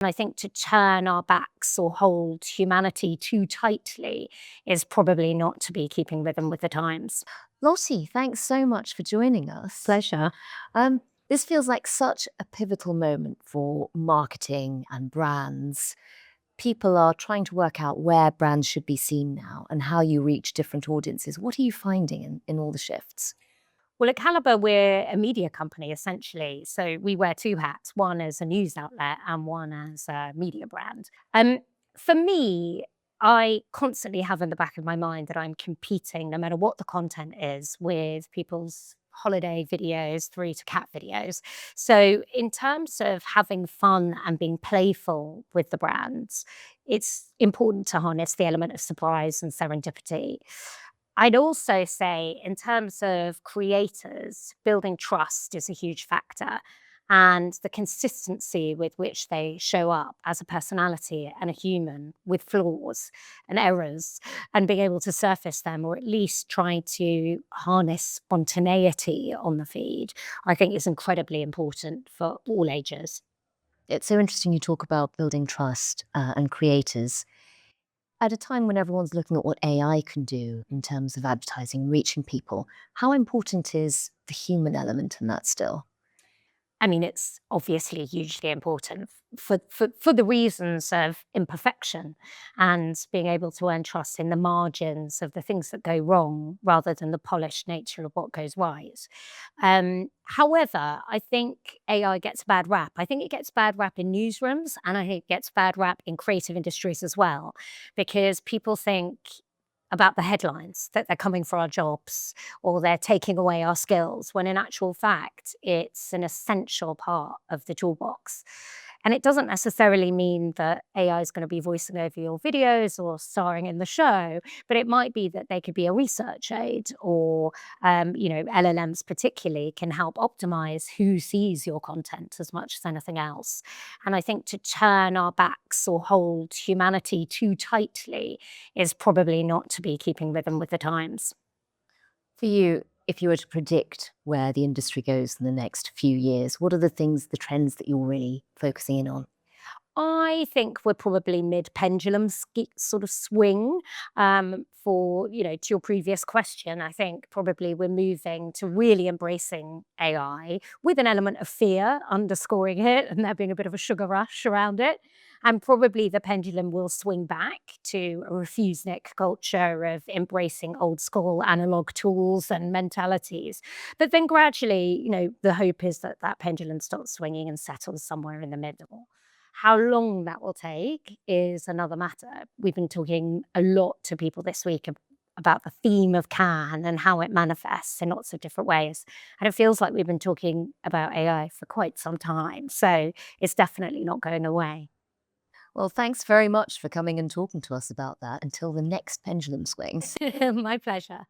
And I think to turn our backs or hold humanity too tightly is probably not to be keeping rhythm with the times. Lottie, thanks so much for joining us. Pleasure. This feels like such a pivotal moment for marketing and brands. People are trying to work out where brands should be seen now and how you reach different audiences. What are you finding in all the shifts? Well, at Caliber, we're a media company essentially. So we wear two hats, one as a news outlet and one as a media brand. For me, I constantly have in the back of my mind that I'm competing, no matter what the content is, with people's holiday videos through to cat videos. So, in terms of having fun and being playful with the brands, it's important to harness the element of surprise and serendipity. I'd also say, in terms of creators, building trust is a huge factor. And the consistency with which they show up as a personality and a human with flaws and errors, and being able to surface them or at least try to harness spontaneity on the feed, I think is incredibly important for all ages. It's so interesting you talk about building trust and creators. At a time when everyone's looking at what AI can do in terms of advertising, reaching people, how important is the human element in that still? I mean, it's obviously hugely important for the reasons of imperfection and being able to earn trust in the margins of the things that go wrong rather than the polished nature of what goes right. However, I think AI gets a bad rap. I think it gets bad rap in newsrooms and I think it gets bad rap in creative industries as well, because people think about the headlines that they're coming for our jobs or they're taking away our skills, when in actual fact, it's an essential part of the toolbox. And it doesn't necessarily mean that AI is going to be voicing over your videos or starring in the show, but it might be that they could be a research aid or, LLMs particularly can help optimize who sees your content as much as anything else. And I think to turn our backs or hold humanity too tightly is probably not to be keeping rhythm with the times. For you, if you were to predict where the industry goes in the next few years, what are the things, the trends that you're really focusing in on? I think we're probably mid-pendulum sort of swing, to your previous question. I think probably we're moving to really embracing AI with an element of fear underscoring it and there being a bit of a sugar rush around it. And probably the pendulum will swing back to a refusenik culture of embracing old school analog tools and mentalities. But then gradually, the hope is that that pendulum starts swinging and settles somewhere in the middle. How long that will take is another matter. We've been talking a lot to people this week about the theme of can and how it manifests in lots of different ways. And it feels like we've been talking about AI for quite some time. So it's definitely not going away. Well, thanks very much for coming and talking to us about that. Until the next pendulum swing. My pleasure.